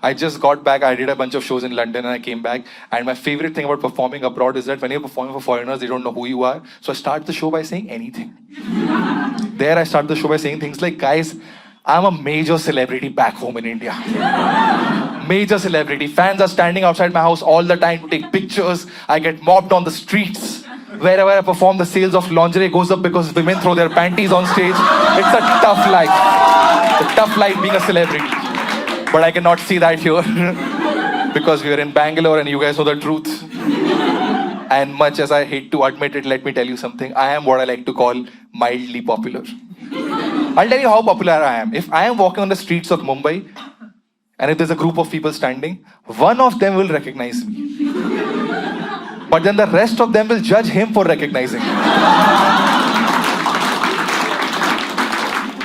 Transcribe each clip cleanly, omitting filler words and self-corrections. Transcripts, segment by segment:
I just got back. I did a bunch of shows in London and I came back. And my favorite thing about performing abroad is that when you're performing for foreigners, they don't know who you are. So I start the show by saying anything. There I start the show by saying things like, guys, I'm a major celebrity back home in India. Major celebrity. Fans are standing outside my house all the time to take pictures. I get mobbed on the streets. Wherever I perform, the sales of lingerie goes up because women throw their panties on stage. It's a tough life. It's a tough life being a celebrity. But I cannot see that here. Because we are in Bangalore and you guys know the truth. And much as I hate to admit it, let me tell you something. I am what I like to call mildly popular. I'll tell you how popular I am. If I am walking on the streets of Mumbai, and if there's a group of people standing, one of them will recognize me. But then the rest of them will judge him for recognizing me.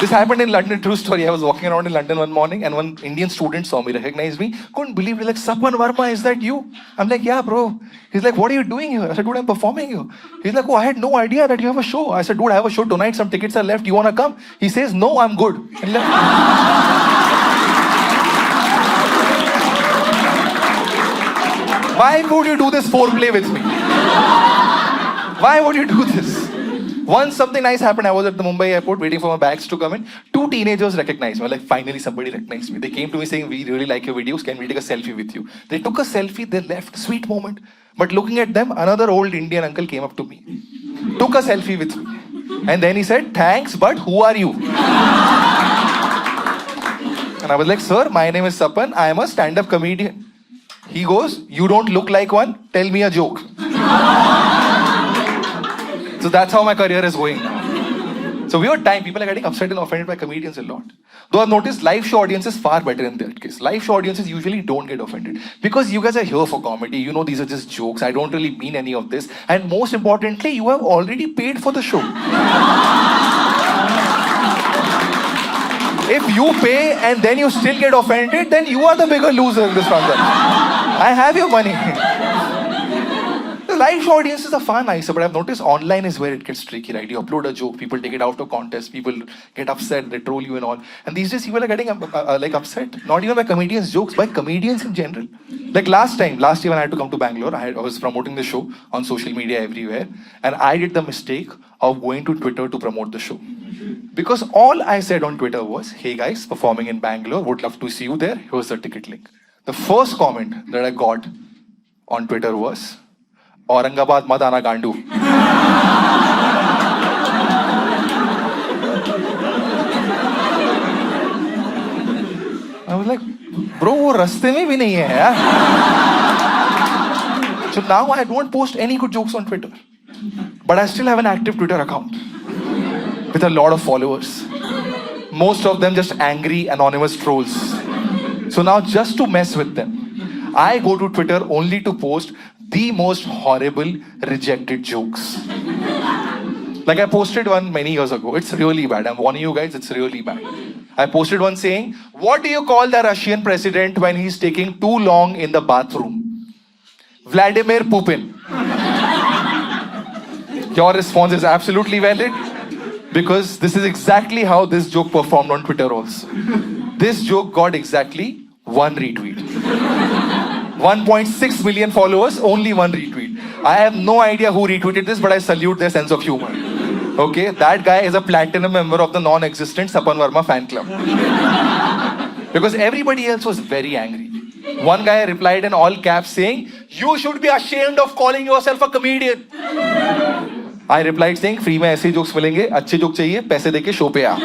This happened in London, true story. I was walking around in London one morning and one Indian student saw me, recognized me. Couldn't believe it. Like, Sapan Verma, is that you? I'm like, yeah, bro. He's like, what are you doing here? I said, dude, I'm performing here. He's like, oh, I had no idea that you have a show. I said, dude, I have a show tonight. Some tickets are left. You want to come? He says, no, I'm good. Why would you do this foreplay with me? Why would you do this? Once something nice happened, I was at the Mumbai airport waiting for my bags to come in. 2 teenagers recognized me. Like, finally somebody recognized me. They came to me saying, we really like your videos. Can we take a selfie with you? They took a selfie, they left. Sweet moment. But looking at them, another old Indian uncle came up to me. Took a selfie with me. And then he said, thanks, but who are you? And I was like, sir, my name is Sapan. I am a stand-up comedian. He goes, you don't look like one. Tell me a joke. So that's how my career is going now. So we have time. People are getting upset and offended by comedians a lot. Though I've noticed live show audience is far better in that case. Live show audiences usually don't get offended. Because you guys are here for comedy. You know these are just jokes. I don't really mean any of this. And most importantly, you have already paid for the show. If you pay and then you still get offended, then you are the bigger loser in this transaction. I have your money. The live show audiences are far nicer, but I've noticed online is where it gets tricky, right? You upload a joke, people take it out of context, people get upset, they troll you and all. And these days people are getting like upset, not even by comedians' jokes, by comedians in general. Like last year when I had to come to Bangalore, I was promoting the show on social media everywhere, and I did the mistake of going to Twitter to promote the show. Because all I said on Twitter was, hey guys, performing in Bangalore, would love to see you there, here's the ticket link. The first comment that I got on Twitter was, Aurangabad mat aana gandu. I was like, bro, wo raste mein bhi nahi hai yaar. So now I don't post any good jokes on Twitter. But I still have an active Twitter account with a lot of followers. Most of them just angry, anonymous trolls. So now just to mess with them, I go to Twitter only to post the most horrible, rejected jokes. Like I posted one many years ago. It's really bad. I'm warning you guys, it's really bad. I posted one saying, what do you call the Russian president when he's taking too long in the bathroom? Vladimir Putin. Your response is absolutely valid. Because this is exactly how this joke performed on Twitter also. This joke got exactly 1 retweet. 1.6 million followers, only 1 retweet. I have no idea who retweeted this, but I salute their sense of humor. Okay, that guy is a platinum member of the non-existent Sapan Verma fan club. Because everybody else was very angry. One guy replied in all caps saying, you should be ashamed of calling yourself a comedian. I replied saying, free में ऐसे jokes मिलेंगे, अच्छे joke चाहिए, पैसे देके show पे आ.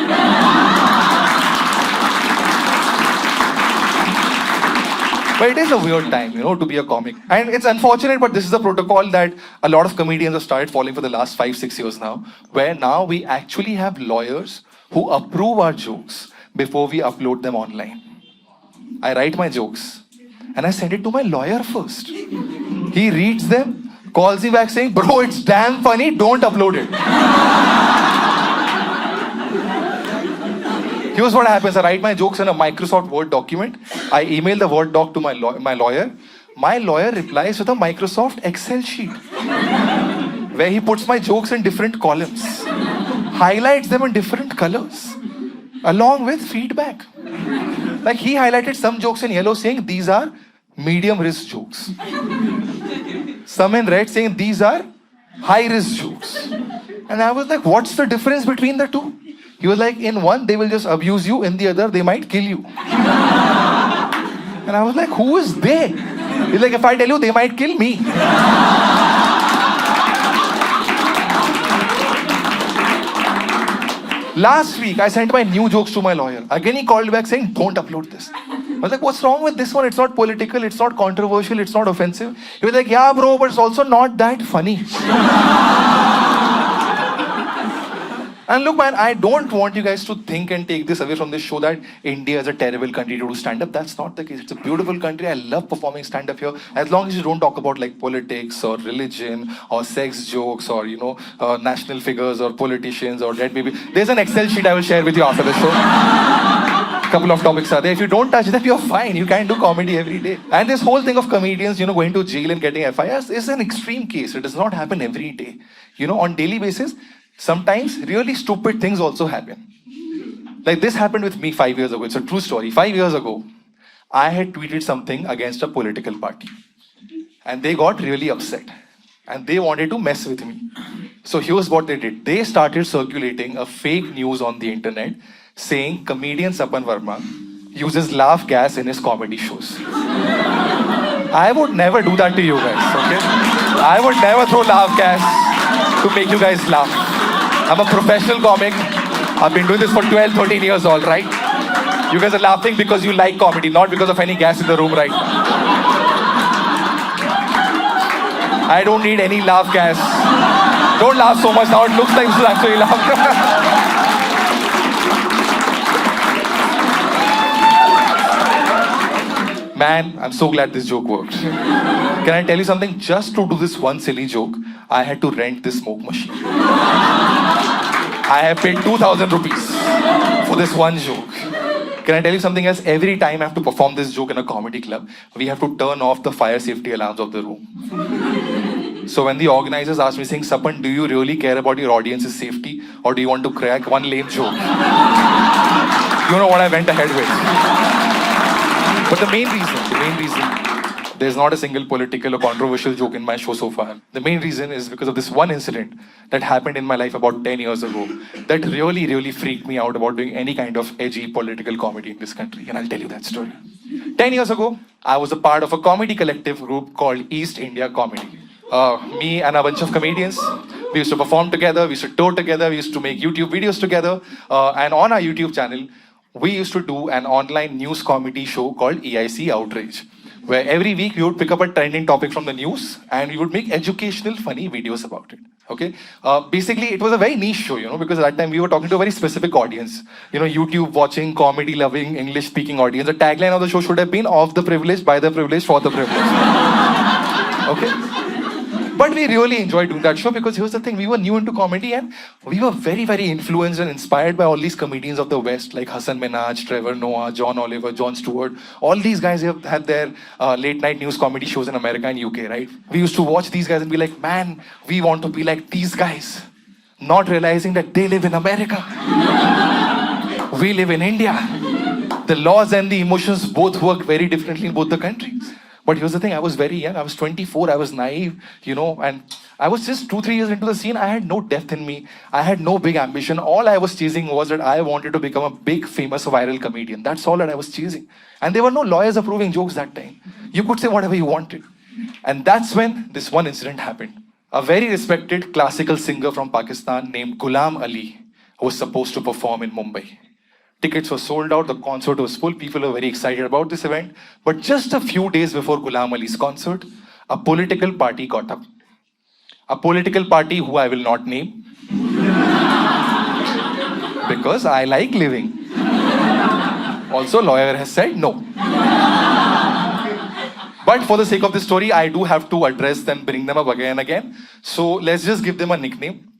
But it is a weird time, you know, to be a comic. And it's unfortunate, but this is a protocol that a lot of comedians have started following for the last 5-6 years now, where now we actually have lawyers who approve our jokes before we upload them online. I write my jokes and I send it to my lawyer first. He reads them, calls me back saying, bro, it's damn funny, don't upload it. Here's what happens. I write my jokes in a Microsoft Word document. I email the Word doc to my lawyer. My lawyer replies with a Microsoft Excel sheet where he puts my jokes in different columns, highlights them in different colors, along with feedback. Like he highlighted some jokes in yellow saying these are medium risk jokes. Some in red saying these are high risk jokes. And I was like, what's the difference between the two? He was like, in one they will just abuse you, in the other they might kill you. And I was like, who is they? He's like, if I tell you, they might kill me. Last week, I sent my new jokes to my lawyer. Again, he called back saying, don't upload this. I was like, what's wrong with this one? It's not political, it's not controversial, it's not offensive. He was like, yeah, bro, but it's also not that funny. And look, man, I don't want you guys to think and take this away from this show that India is a terrible country to do stand-up. That's not the case. It's a beautiful country. I love performing stand-up here. As long as you don't talk about like politics or religion or sex jokes or, national figures or politicians or dead baby. There's an Excel sheet I will share with you after the show. Couple of topics are there. If you don't touch them, you're fine. You can do comedy every day. And this whole thing of comedians, going to jail and getting FIRs is an extreme case. It does not happen every day. On daily basis, sometimes really stupid things also happen. Like this happened with me 5 years ago. It's a true story. 5 years ago, I had tweeted something against a political party. And they got really upset. And they wanted to mess with me. So here's what they did. They started circulating a fake news on the internet saying comedian Sapan Verma uses laugh gas in his comedy shows. I would never do that to you guys, okay? I would never throw laugh gas to make you guys laugh. I'm a professional comic. I've been doing this for 12, 13 years, all right? You guys are laughing because you like comedy, not because of any gas in the room right now. I don't need any laugh gas. Don't laugh so much now. It looks like this is actually laughing. Man, I'm so glad this joke worked. Can I tell you something? Just to do this one silly joke, I had to rent this smoke machine. I have paid 2,000 rupees for this one joke. Can I tell you something else? Every time I have to perform this joke in a comedy club, we have to turn off the fire safety alarms of the room. So when the organizers asked me saying, Sapan, do you really care about your audience's safety or do you want to crack one lame joke? You know what I went ahead with. But the main reason, there's not a single political or controversial joke in my show so far. The main reason is because of this one incident that happened in my life about 10 years ago that really, really freaked me out about doing any kind of edgy political comedy in this country. And I'll tell you that story. 10 years ago, I was a part of a comedy collective group called East India Comedy. Me and a bunch of comedians, we used to perform together, we used to tour together, we used to make YouTube videos together. And on our YouTube channel, we used to do an online news comedy show called EIC Outrage, where every week we would pick up a trending topic from the news and we would make educational, funny videos about it. Okay? Basically, it was a very niche show, because at that time we were talking to a very specific audience. YouTube watching, comedy loving, English speaking audience. The tagline of the show should have been of the privileged, by the privileged, for the privileged. Okay? But we really enjoyed doing that show because here's the thing, we were new into comedy and we were very, very influenced and inspired by all these comedians of the West like Hassan Minhaj, Trevor Noah, John Oliver, Jon Stewart. All these guys have had their late night news comedy shows in America and UK, right? We used to watch these guys and be like, man, we want to be like these guys. Not realizing that they live in America. We live in India. The laws and the emotions both work very differently in both the countries. But here's the thing, I was very young, I was 24, I was naive, and I was just 2-3 years into the scene, I had no depth in me, I had no big ambition. All I was chasing was that I wanted to become a big, famous, viral comedian. That's all that I was chasing. And there were no lawyers approving jokes that time. You could say whatever you wanted. And that's when this one incident happened. A very respected classical singer from Pakistan named Ghulam Ali was supposed to perform in Mumbai. Tickets were sold out, the concert was full, people were very excited about this event. But just a few days before Ghulam Ali's concert, a political party got up. A political party who I will not name. Because I like living. Also, lawyer has said no. But for the sake of this story, I do have to address them, bring them up again and again. So let's just give them a nickname.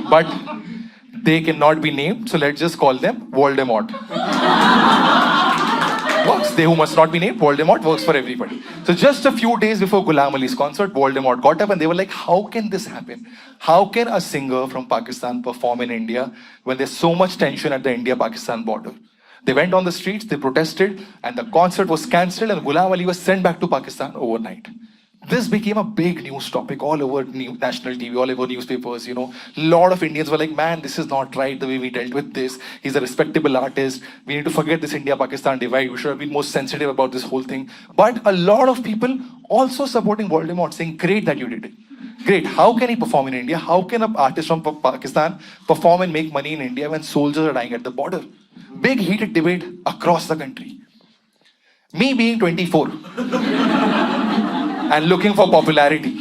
But they cannot be named, so let's just call them Voldemort. Works. They who must not be named, Voldemort works for everybody. So just a few days before Ghulam Ali's concert, Voldemort got up and they were like, how can this happen? How can a singer from Pakistan perform in India when there's so much tension at the India-Pakistan border? They went on the streets, they protested, and the concert was cancelled, and Ghulam Ali was sent back to Pakistan overnight. This became a big news topic all over national TV, all over newspapers. A lot of Indians were like, man, this is not right the way we dealt with this. He's a respectable artist. We need to forget this India-Pakistan divide. We should have been more sensitive about this whole thing. But a lot of people also supporting Voldemort, saying, great that you did it. Great. How can he perform in India? How can an artist from Pakistan perform and make money in India when soldiers are dying at the border? Big heated debate across the country. Me being 24 and looking for popularity,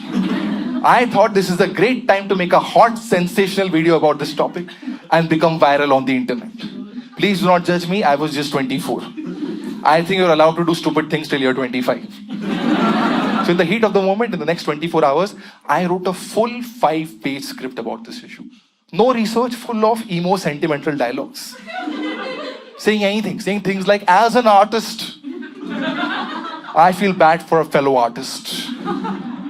I thought this is a great time to make a hot, sensational video about this topic and become viral on the internet. Please do not judge me, I was just 24. I think you're allowed to do stupid things till you're 25. So in the heat of the moment, in the next 24 hours, I wrote a full 5-page script about this issue. No research, full of emo sentimental dialogues. Saying anything, saying things like, as an artist, I feel bad for a fellow artist.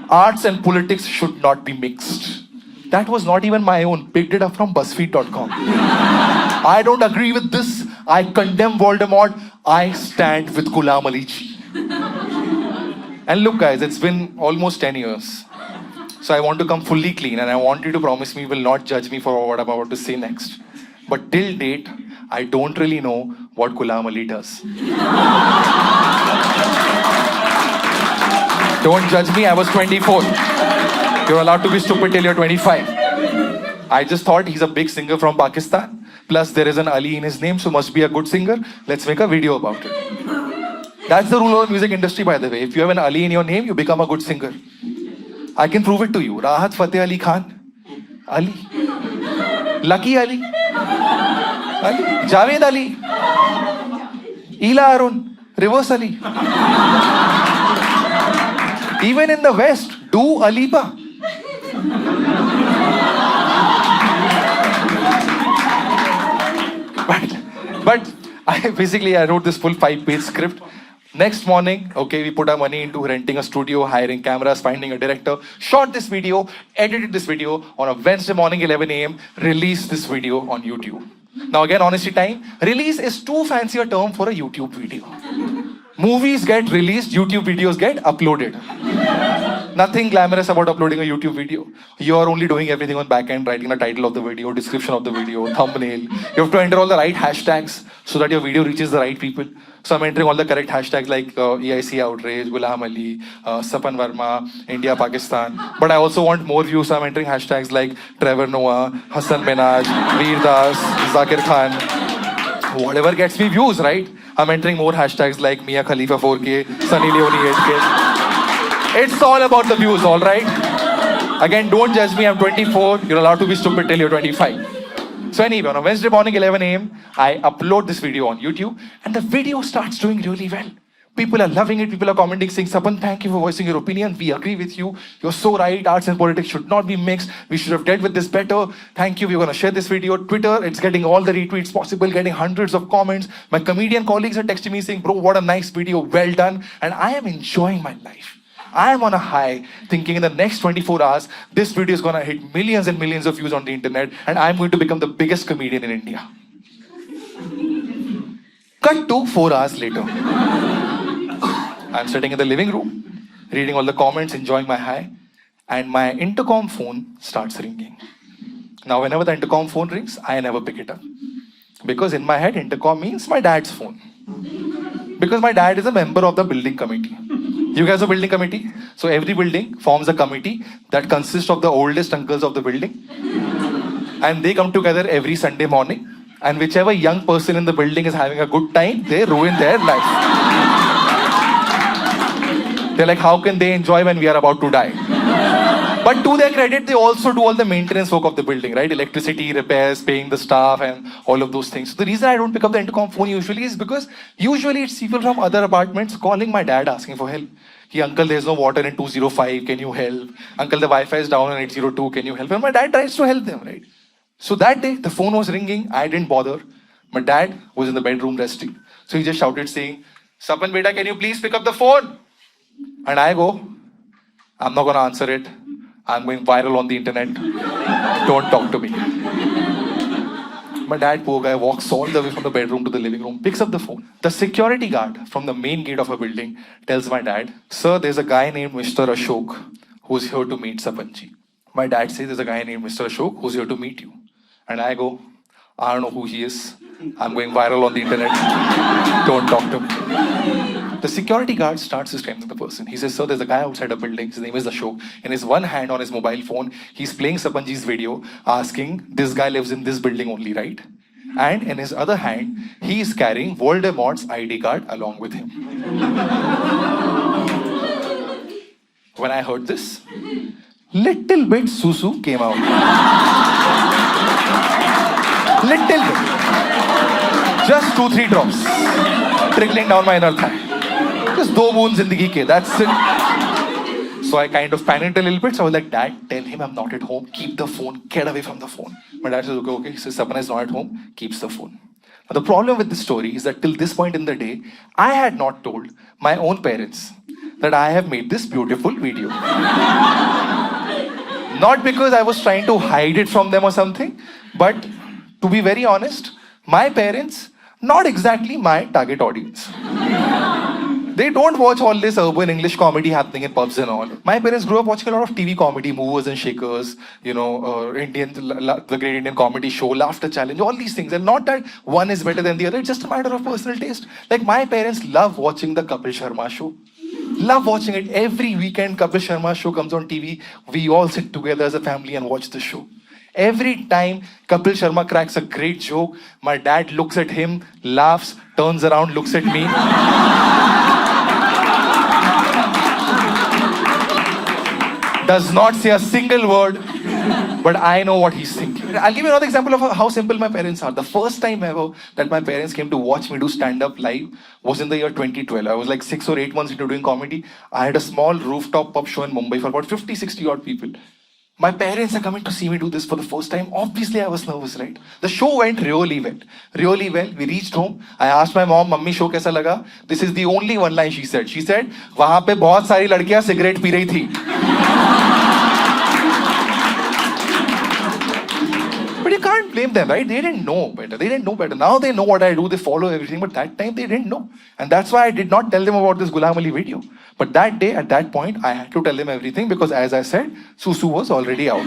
Arts and politics should not be mixed. That was not even my own. Picked it up from BuzzFeed.com. I don't agree with this. I condemn Voldemort. I stand with Ghulam Ali ji. And look guys, it's been almost 10 years. So I want to come fully clean, and I want you to promise me you will not judge me for what I'm about to say next. But till date, I don't really know what Ghulam Ali does. Don't judge me, I was 24. You're allowed to be stupid till you're 25. I just thought he's a big singer from Pakistan. Plus there is an Ali in his name, so must be a good singer. Let's make a video about it. That's the rule of the music industry, by the way. If you have an Ali in your name, you become a good singer. I can prove it to you. Rahat Fateh Ali Khan. Ali. Lucky Ali. Ali. Javed Ali. Ila Arun. Reverse Ali. Even in the West, do Aliba. But I wrote this full 5-page script. Next morning, we put our money into renting a studio, hiring cameras, finding a director, shot this video, edited this video on a Wednesday morning, 11 a.m., released this video on YouTube. Now again, honesty time, release is too fancy a term for a YouTube video. Movies get released, YouTube videos get uploaded. Nothing glamorous about uploading a YouTube video. You are only doing everything on back end, writing the title of the video, description of the video, thumbnail. You have to enter all the right hashtags so that your video reaches the right people. So I'm entering all the correct hashtags like EIC outrage, Ghulam Ali, Sapan Verma, India, Pakistan. But I also want more views, so I'm entering hashtags like Trevor Noah, Hassan Minaj, Veer Das, Zakir Khan. Whatever gets me views, right? I'm entering more hashtags like Mia Khalifa 4K, Sunny Leone 8K. It's all about the views, all right? Again, don't judge me, I'm 24. You're allowed to be stupid till you're 25. So anyway, on a Wednesday morning, 11 a.m., I upload this video on YouTube, and the video starts doing really well. People are loving it. People are commenting, saying, Sapan, thank you for voicing your opinion. We agree with you. You're so right. Arts and politics should not be mixed. We should have dealt with this better. Thank you. We're going to share this video. Twitter, it's getting all the retweets possible, getting hundreds of comments. My comedian colleagues are texting me saying, bro, what a nice video. Well done. And I am enjoying my life. I am on a high, thinking in the next 24 hours, this video is going to hit millions and millions of views on the internet, and I'm going to become the biggest comedian in India. Cut to 4 hours later. I'm sitting in the living room, reading all the comments, enjoying my high, and my intercom phone starts ringing. Now, whenever the intercom phone rings, I never pick it up. Because in my head, intercom means my dad's phone. Because my dad is a member of the building committee. You guys are building committee? So every building forms a committee that consists of the oldest uncles of the building. And they come together every Sunday morning. And whichever young person in the building is having a good time, they ruin their life. They're like, how can they enjoy when we are about to die? But to their credit, they also do all the maintenance work of the building, right? Electricity, repairs, paying the staff, and all of those things. So the reason I don't pick up the intercom phone usually is because usually it's people from other apartments calling my dad asking for help. Hey, uncle, there's no water in 205, can you help? Uncle, the Wi-Fi is down on 802, can you help? And my dad tries to help them, right? So that day, the phone was ringing, I didn't bother. My dad was in the bedroom resting. So he just shouted saying, Sapan beta, can you please pick up the phone? And I go, I'm not going to answer it. I'm going viral on the internet. Don't talk to me. my dad, poor guy, walks all the way from the bedroom to the living room, picks up the phone. The security guard from the main gate of a building tells my dad, sir, there's a guy named Mr. Ashok who's here to meet Sapanji. My dad says, there's a guy named Mr. Ashok who's here to meet you. And I go, I don't know who he is. I'm going viral on the internet. Don't talk to me. The security guard starts describing the person. He says, sir, there's a guy outside a building. His name is Ashok. In his one hand on his mobile phone, he's playing Sapanji's video, asking, this guy lives in this building only, right? And in his other hand, he is carrying Voldemort's ID card along with him. When I heard this, little bit susu came out. Little bit. Just 2-3 drops. Trickling down my inner thigh. Just 2 wounds zindagi ke, that's it. So I kind of panicked a little bit. So I was like, Dad, tell him I'm not at home. Keep the phone. Get away from the phone. My dad says, okay. He says, Sapan is not at home. Keeps the phone. Now the problem with this story is that till this point in the day, I had not told my own parents that I have made this beautiful video. Not because I was trying to hide it from them or something, but to be very honest, my parents, not exactly my target audience. They don't watch all this urban English comedy happening in pubs and all. My parents grew up watching a lot of TV comedy, Movers and Shakers, you know, the Great Indian Comedy Show, Laughter Challenge, all these things. And not that one is better than the other, it's just a matter of personal taste. Like my parents love watching the Kapil Sharma show. Love watching it. Every weekend, Kapil Sharma show comes on TV. We all sit together as a family and watch the show. Every time Kapil Sharma cracks a great joke, my dad looks at him, laughs, turns around, looks at me. Does not say a single word, but I know what he's thinking. I'll give you another example of how simple my parents are. The first time ever that my parents came to watch me do stand-up live was in the year 2012. I was like 6 or 8 months into doing comedy. I had a small rooftop pub show in Mumbai for about 50-60 odd people. My parents are coming to see me do this for the first time. Obviously, I was nervous, right? The show went really well. Really well. We reached home. I asked my mom, Mummy, show kaisa laga? This is the only one line she said. She said, वहाँ पे बहुत सारी लड़कियाँ cigarette P रही थी. But you can't blame them, right? They didn't know better. They didn't know better. Now they know what I do. They follow everything. But that time they didn't know. And that's why I did not tell them about this Ghulam Ali video. But that day, at that point, I had to tell them everything because as I said, Susu was already out.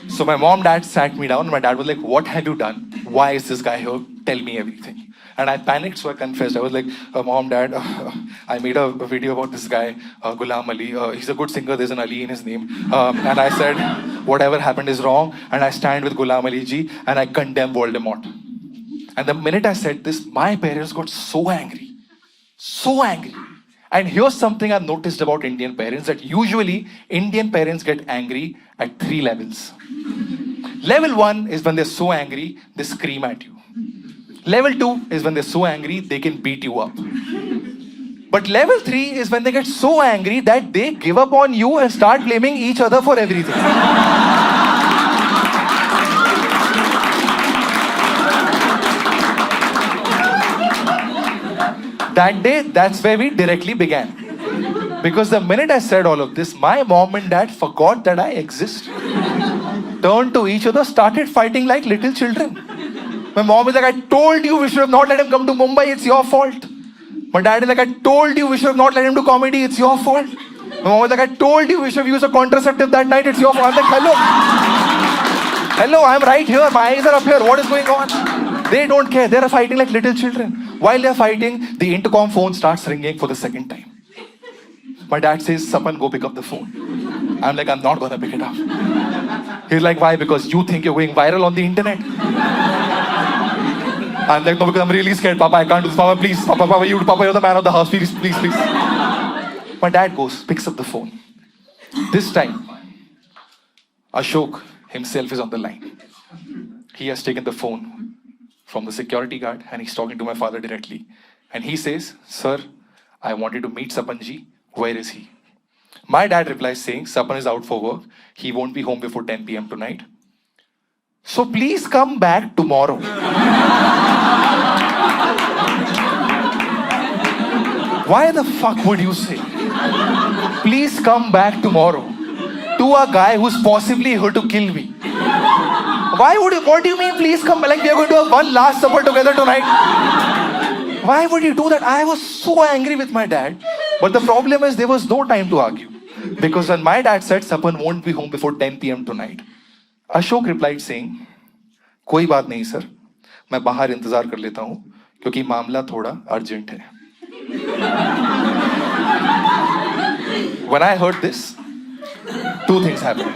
So my mom, dad sat me down. And my dad was like, what have you done? Why is this guy here? Tell me everything. And I panicked, so I confessed. I was like, Mom, Dad, I made a video about this guy, Ghulam Ali. He's a good singer, there's an Ali in his name. And I said, whatever happened is wrong, and I stand with Ghulam Ali ji, and I condemn Voldemort. And the minute I said this, my parents got so angry. So angry. And here's something I've noticed about Indian parents, that usually Indian parents get angry at 3 levels. Level 1 is when they're so angry, they scream at you. Level 2 is when they're so angry, they can beat you up. But level 3 is when they get so angry that they give up on you and start blaming each other for everything. That day, that's where we directly began. Because the minute I said all of this, my mom and dad forgot that I exist. Turned to each other, started fighting like little children. My mom is like, I told you we should have not let him come to Mumbai, it's your fault. My dad is like, I told you we should have not let him do comedy, it's your fault. My mom is like, I told you we should have used a contraceptive that night, it's your fault. I'm like, hello. Hello, I'm right here, my eyes are up here, what is going on? They don't care, they're fighting like little children. While they're fighting, the intercom phone starts ringing for the second time. My dad says, Sapan, go pick up the phone. I'm like, I'm not gonna pick it up. He's like, why? Because you think you're going viral on the internet. I'm like, no, because I'm really scared, Papa, I can't do this. Papa, please, Papa, you're the man of the house, please, please, please. My dad goes, picks up the phone. This time, Ashok himself is on the line. He has taken the phone from the security guard and he's talking to my father directly. And he says, sir, I wanted to meet Sapanji. Where is he? My dad replies saying, Sapan is out for work. He won't be home before 10 p.m. tonight. So please come back tomorrow. Why the fuck would you say, please come back tomorrow to a guy who's possibly here to kill me? What do you mean, please come? Like, we are going to have one last supper together tonight. Why would you do that? I was so angry with my dad. But the problem is, there was no time to argue. Because when my dad said, Sapan won't be home before 10 p.m. tonight, Ashok replied saying, कोई बात नहीं sir, मैं बाहर इंतजार कर लेता हूँ, क्योंकि मामला थोड़ा अर्जेंट है. When I heard this, two things happened.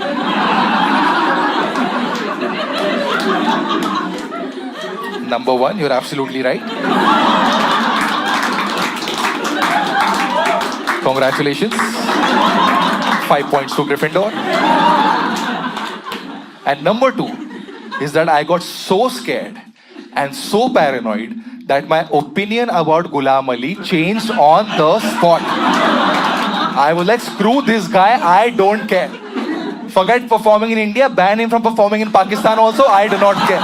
Number one, you're absolutely right. Congratulations. 5 points to Gryffindor. And number two is that I got so scared and so paranoid that my opinion about Ghulam Ali changed on the spot. I was like, screw this guy, I don't care. Forget performing in India, ban him from performing in Pakistan also, I do not care.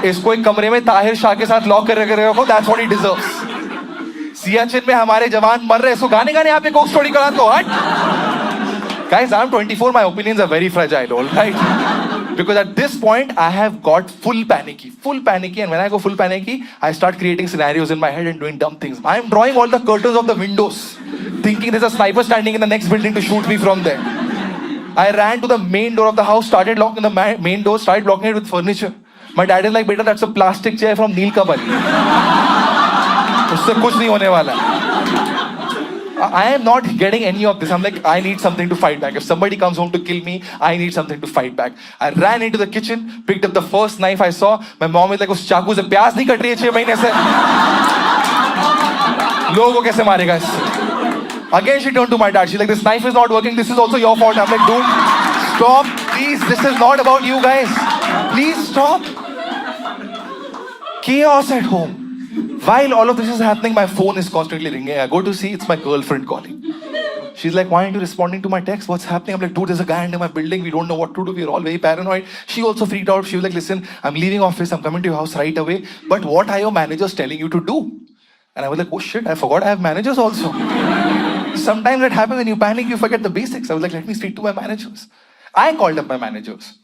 इसको एक कमरे में ताहिर शाह के साथ lock कर रखो, that's what he deserves. Siachen में हमारे जवान मर रहे, इसको गाने गाने आप एक कोक स्टोरी करा दो, हट. Guys, I'm 24, my opinions are very fragile, all right? Because at this point, I have got full panicky, and when I go full panicky, I start creating scenarios in my head and doing dumb things. I'm drawing all the curtains of the windows, thinking there's a sniper standing in the next building to shoot me from there. I ran to the main door of the house, started locking the main door, started blocking it with furniture. My dad is like, beta, that's a plastic chair from Neil Kabali. उससे कुछ नहीं होने वाला. I am not getting any of this. I'm like, I need something to fight back. If somebody comes home to kill me, I need something to fight back. I ran into the kitchen, picked up the first knife I saw. My mom is like, उस चाकू से प्याज नहीं cut रही है 6 महीने से. लोगों को कैसे मारेगा इससे? Again, she turned to my dad. She's like, this knife is not working. This is also your fault. I'm like, dude, stop, please. This is not about you guys. Please stop. Chaos at home. While all of this is happening, my phone is constantly ringing. I go to see, it's my girlfriend calling. She's like, why aren't you responding to my text? What's happening? I'm like, dude, there's a guy under my building. We don't know what to do. We're all very paranoid. She also freaked out. She was like, listen, I'm leaving office. I'm coming to your house right away. But what are your managers telling you to do? And I was like, oh shit, I forgot I have managers also. Sometimes it happens when you panic, you forget the basics. I was like, let me speak to my managers. I called up my managers.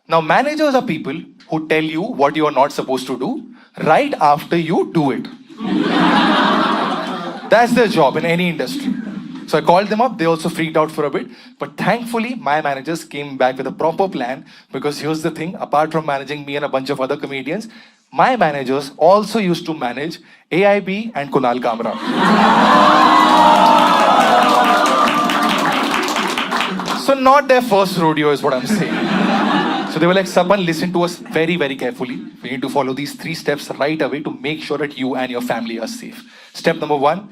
Now, managers are people who tell you what you are not supposed to do right after you do it. That's their job in any industry. So I called them up. They also freaked out for a bit. But thankfully, my managers came back with a proper plan, because here's the thing, apart from managing me and a bunch of other comedians, my managers also used to manage AIB and Kunal Kamra. So not their first rodeo is what I'm saying. So they were like, Sapan, listen to us very, very carefully. We need to follow these 3 steps right away to make sure that you and your family are safe. Step number 1,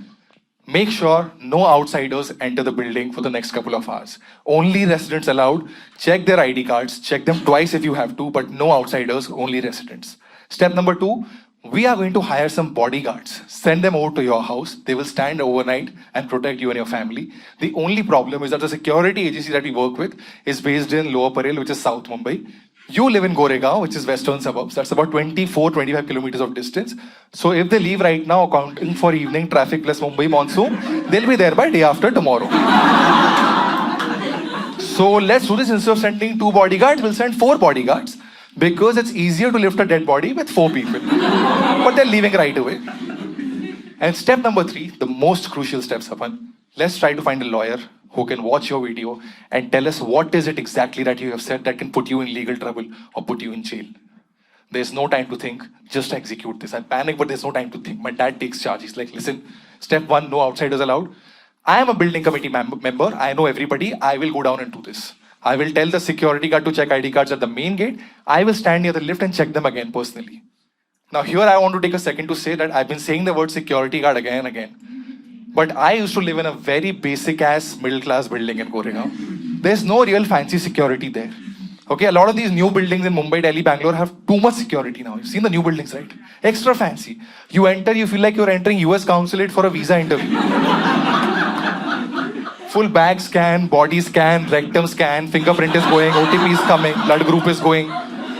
make sure no outsiders enter the building for the next couple of hours. Only residents allowed. Check their ID cards. Check them twice if you have to, but no outsiders, only residents. Step number 2, we are going to hire some bodyguards. Send them over to your house. They will stand overnight and protect you and your family. The only problem is that the security agency that we work with is based in Lower Parel, which is South Mumbai. You live in Goregaon, which is western suburbs. That's about 24-25 kilometers of distance. So if they leave right now, accounting for evening traffic plus Mumbai monsoon, they'll be there by day after tomorrow. So let's do this. Instead of sending 2 bodyguards, we'll send 4 bodyguards. Because it's easier to lift a dead body with 4 people. But they're leaving right away. And step number 3, the most crucial step, Sapan. Let's try to find a lawyer who can watch your video and tell us what is it exactly that you have said that can put you in legal trouble or put you in jail. There's no time to think, just execute this. I panic, but there's no time to think. My dad takes charge. He's like, listen, step 1, no outsiders allowed. I am a building committee member. I know everybody. I will go down and do this. I will tell the security guard to check ID cards at the main gate. I will stand near the lift and check them again personally. Now here I want to take a second to say that I've been saying the word security guard again and again. But I used to live in a very basic ass middle class building in Goregaon. There's no real fancy security there. Okay, a lot of these new buildings in Mumbai, Delhi, Bangalore have too much security now. You've seen the new buildings, right? Extra fancy. You enter, you feel like you're entering US consulate for a visa interview. Full bag scan, body scan, rectum scan, fingerprint is going, OTP is coming, blood group is going.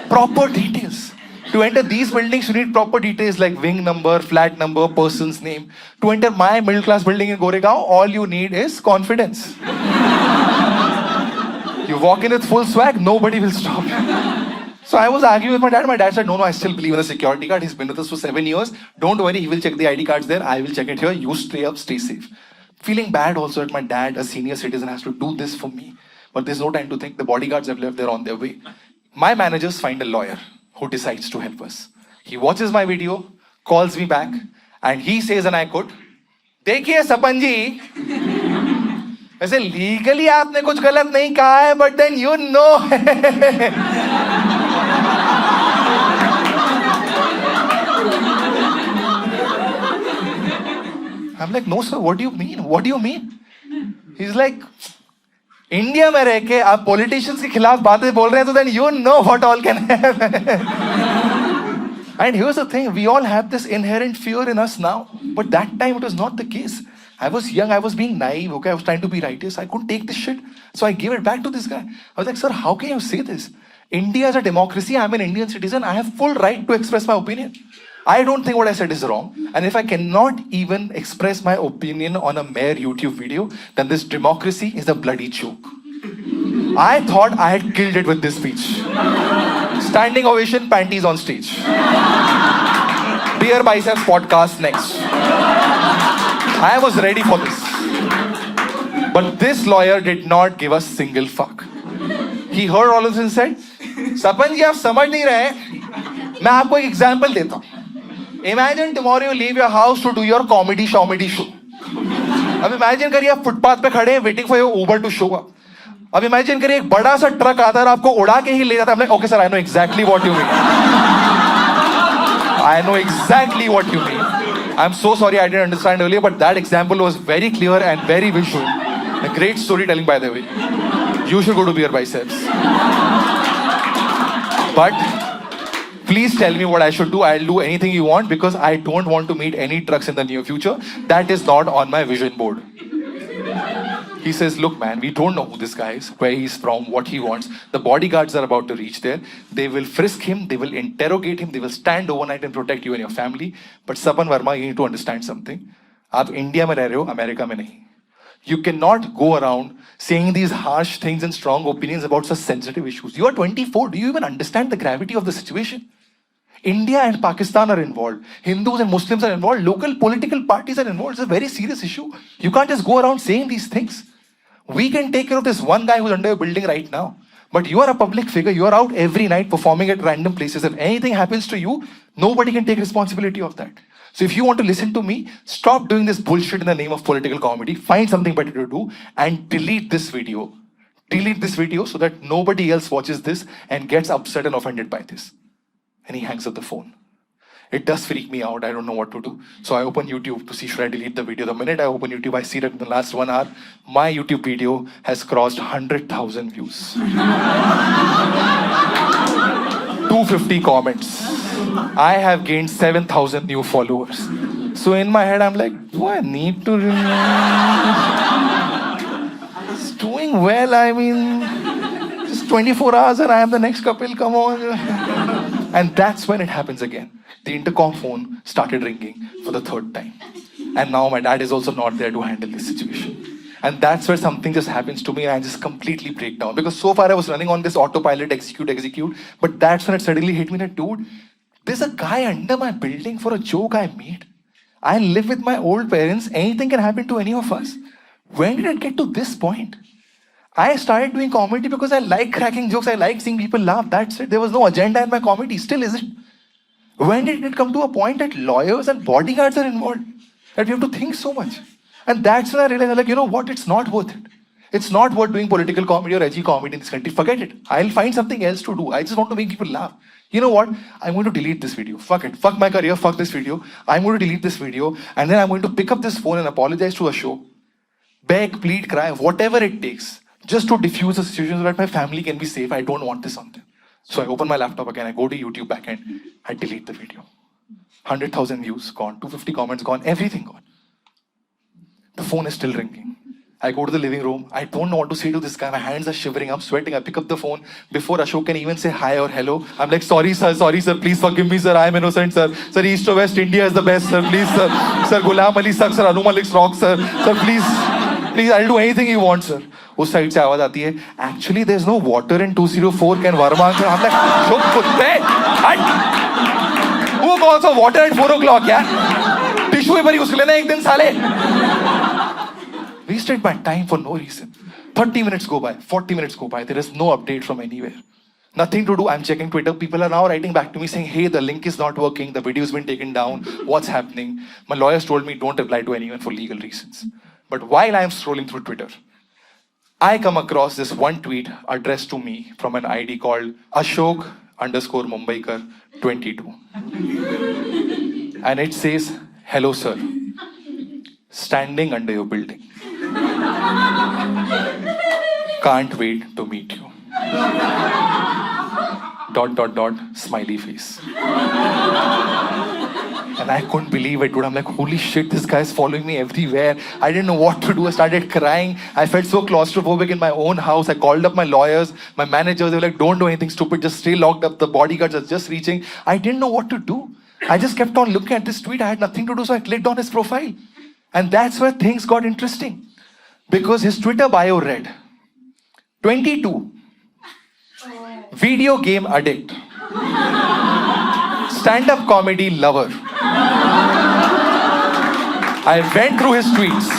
Proper details. To enter these buildings, you need proper details like wing number, flat number, person's name. To enter my middle class building in Goregaon, all you need is confidence. You walk in with full swag, nobody will stop you. So I was arguing with my dad. My dad said, no, I still believe in the security guard. He's been with us for 7 years. Don't worry, he will check the ID cards there. I will check it here. You stay up, stay safe. Feeling bad also that my dad, a senior citizen, has to do this for me. But there's no time to think. The bodyguards have left. They're on their way. My managers find a lawyer who decides to help us. He watches my video, calls me back, and he says, and I quote, देखिए सपन जी, वैसे legally आपने कुछ गलत नहीं कहा है, but then you know. I'm like, no sir, what do you mean? What do you mean? He's like, India में रह के आप पॉलिटिशियंस के खिलाफ बातें बोल रहे हैं, तो then you know what all can happen. And here's the thing, we all have this inherent fear in us now, but that time it was not the case. I was young, I was being naive, okay, I was trying to be righteous, I couldn't take this shit, so I gave it back to this guy. I was like, sir, how can you say this? India is a democracy, I'm an Indian citizen, I have full right to express my opinion. I don't think what I said is wrong, and if I cannot even express my opinion on a mere YouTube video, then this democracy is a bloody joke. I thought I had killed it with this speech. Standing ovation, panties on stage. Beer Biceps podcast next. I was ready for this. But this lawyer did not give a single fuck. He heard all of this and said, Sapan ji, आप समझ नहीं रहे, मैं आपको एक example देता हूँ. Imagine tomorrow you leave your house to do your comedy show. अब imagine करिए आप फुटपाथ पे खड़े हैं waiting for your Uber to show up. अब इमेजिन करिए एक बड़ा सा ट्रक आता है और आपको उड़ा के ही ले जाता है. Okay sir, I know exactly what you mean. I know exactly what you mean. I am so sorry I didn't understand earlier, but that example was very clear and very visual. A great storytelling, by the way. You should go to Beer Biceps. But please tell me what I should do. I'll do anything you want because I don't want to meet any trucks in the near future. That is not on my vision board. He says, look man, we don't know who this guy is, where he's from, what he wants. The bodyguards are about to reach there. They will frisk him, they will interrogate him, they will stand overnight and protect you and your family. But Sapan Verma, you need to understand something. आप India में रह रहे हो, America में नहीं. You cannot go around saying these harsh things and strong opinions about such sensitive issues. You are 24. Do you even understand the gravity of the situation? India and Pakistan are involved. Hindus and Muslims are involved. Local political parties are involved. It's a very serious issue. You can't just go around saying these things. We can take care of this one guy who's under your building right now. But you are a public figure. You are out every night performing at random places. If anything happens to you, nobody can take responsibility of that. So if you want to listen to me, stop doing this bullshit in the name of political comedy. Find something better to do and delete this video. Delete this video so that nobody else watches this and gets upset and offended by this. And he hangs up the phone. It does freak me out. I don't know what to do. So I open YouTube to see should I delete the video. The minute I open YouTube, I see that in the last 1 hour, my YouTube video has crossed 100,000 views. 250 comments. I have gained 7,000 new followers. So in my head, I'm like, do I need to It's doing well. I mean, just 24 hours and I am the next couple. Come on. And that's when it happens again. The intercom phone started ringing for the 3rd time. And now my dad is also not there to handle this situation. And that's where something just happens to me and I just completely break down. Because so far I was running on this autopilot, execute. But that's when it suddenly hit me that, dude, there's a guy under my building for a joke I made. I live with my old parents. Anything can happen to any of us. When did it get to this point? I started doing comedy because I like cracking jokes. I like seeing people laugh. That's it. There was no agenda in my comedy. Still isn't. When did it come to a point that lawyers and bodyguards are involved? That we have to think so much. And that's when I realized, like, you know what? It's not worth it. It's not worth doing political comedy or edgy comedy in this country. Forget it. I'll find something else to do. I just want to make people laugh. You know what? I'm going to delete this video. Fuck it. Fuck my career. Fuck this video. I'm going to delete this video. And then I'm going to pick up this phone and apologize to a show. Beg, plead, cry, whatever it takes. Just to diffuse the situation so that my family can be safe. I don't want this on them. So I open my laptop again. I go to YouTube backend. I delete the video. 100,000 views gone. 250 comments gone. Everything gone. The phone is still ringing. I go to the living room. I don't know what to say to this guy. My hands are shivering. I'm sweating. I pick up the phone. Before Ashok can even say hi or hello, I'm like, sorry sir, please forgive me sir. I'm innocent sir. Sir, East or West India is the best sir. Please sir. Sir, Ghulam Ali sucks sir. Anu Malik rocks sir. Sir, please. Please, I'll do anything you want, sir. उस side से आवाज आती है, actually there's no water in 204, can Verma answer? I'm like, चुप कुत्ते, हट! Who calls for water at 4 o'clock, यार? Tissue paper use कर लेना एक दिन साले. Wasted my time for no reason. 30 minutes go by, 40 minutes go by, there is no update from anywhere. Nothing to do. I'm checking Twitter. People are now writing back to me saying, hey, the link is not working. The video's been taken down. What's happening? My lawyers told me don't reply to anyone for legal reasons. But while I'm scrolling through Twitter, I come across this one tweet addressed to me from an ID called Ashok_Mumbaikar 22. And it says, hello, sir. Standing under your building. Can't wait to meet you. ... smiley face. And I couldn't believe it, dude. I'm like, holy shit, this guy's following me everywhere. I didn't know what to do. I started crying. I felt so claustrophobic in my own house. I called up my lawyers, my managers. They were like, don't do anything stupid. Just stay locked up. The bodyguards are just reaching. I didn't know what to do. I just kept on looking at this tweet. I had nothing to do, so I clicked on his profile. And that's where things got interesting. Because his Twitter bio read, 22. Video game addict. Stand-up comedy lover. I went through his tweets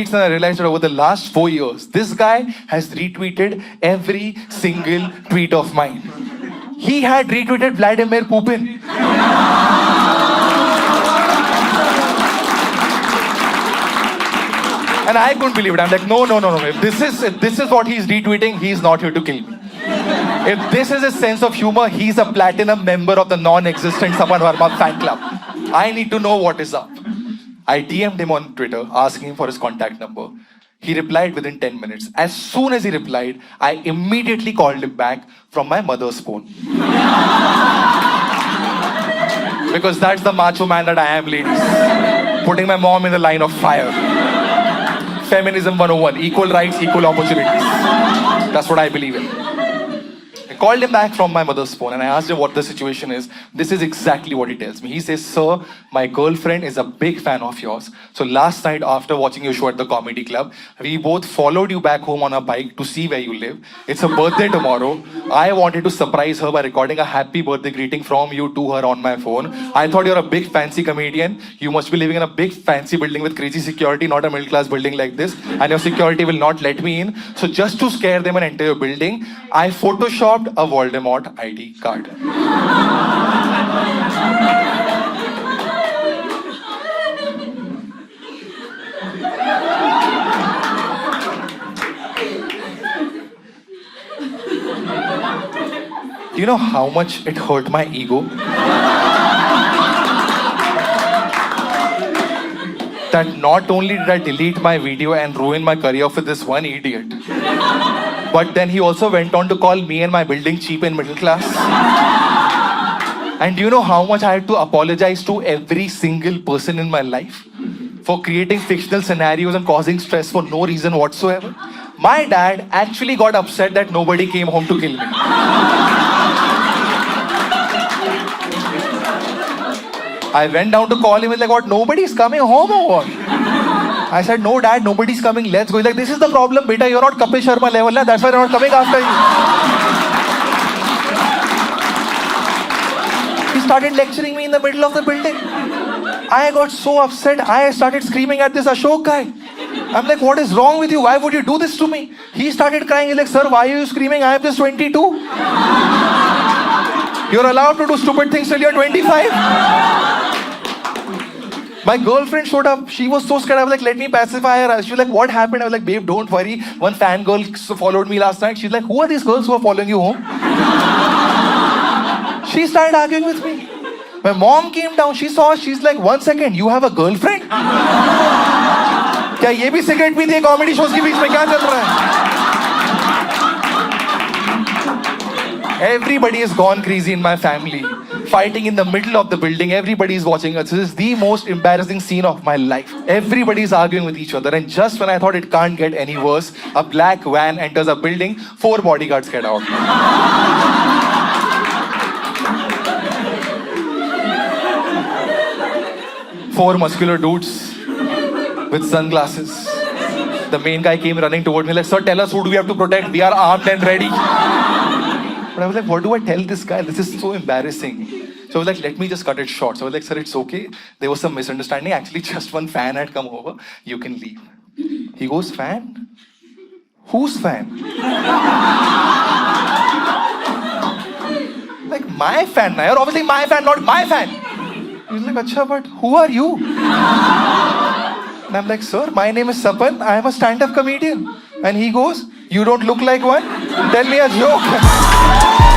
and I realized that over the last 4 years, this guy has retweeted every single tweet of mine. He had retweeted Vladimir Putin. And I couldn't believe it. I'm like, no. If this is what he's retweeting, he's not here to kill me. If this is his sense of humor, he's a platinum member of the non-existent Sapan Verma fan club. I need to know what is up. I DM'd him on Twitter, asking him for his contact number. He replied within 10 minutes. As soon as he replied, I immediately called him back from my mother's phone. Because that's the macho man that I am, ladies. Putting my mom in the line of fire. Feminism 101, equal rights, equal opportunities. That's what I believe in. I called him back from my mother's phone and I asked him what the situation is. This is exactly what he tells me. He says, sir, my girlfriend is a big fan of yours. So last night after watching your show at the comedy club, we both followed you back home on a bike to see where you live. It's her birthday tomorrow. I wanted to surprise her by recording a happy birthday greeting from you to her on my phone. I thought you're a big fancy comedian. You must be living in a big fancy building with crazy security, not a middle class building like this. And your security will not let me in. So just to scare them and enter your building, I photoshopped a Voldemort ID card. Do you know how much it hurt my ego? That not only did I delete my video and ruin my career for this one idiot, but then he also went on to call me and my building cheap and middle class. And do you know how much I had to apologize to every single person in my life for creating fictional scenarios and causing stress for no reason whatsoever? My dad actually got upset that nobody came home to kill me. I went down to call him. He's like, what, nobody's coming home or what? I said, no dad, nobody's coming, let's go. He's like, this is the problem, beta, you're not Kapil Sharma level, that's why they're not coming after you. He started lecturing me in the middle of the building. I got so upset, I started screaming at this Ashok guy. I'm like, what is wrong with you? Why would you do this to me? He started crying. He's like, sir, why are you screaming? I am just 22. You're allowed to do stupid things till you're 25. My girlfriend showed up. She was so scared. I was like, let me pacify her. She was like, what happened? I was like, babe, don't worry. One fan girl followed me last night. She's like, who are these girls who are following you home? She started arguing with me. My mom came down. She saw. She's like, 1 second, you have a girlfriend? क्या ये भी cigarette पीती है comedy shows के बीच में क्या चल रहा है? Everybody has gone crazy in my family, fighting in the middle of the building. Everybody is watching us. This is the most embarrassing scene of my life. Everybody is arguing with each other, and just when I thought it can't get any worse, a black van enters a building. 4 bodyguards get out. 4 muscular dudes with sunglasses. The main guy came running toward me like, sir, tell us who do we have to protect? We are armed and ready. But I was like, what do I tell this guy? This is so embarrassing. So I was like, let me just cut it short. So I was like, sir, it's okay. There was some misunderstanding. Actually, just one fan had come over. You can leave. He goes, fan? Whose fan? Like, my fan, na? You're obviously my fan, not my fan. He's like, acha, but who are you? And I'm like, sir, my name is Sapan. I am a stand-up comedian. And he goes, you don't look like one? Tell me a joke.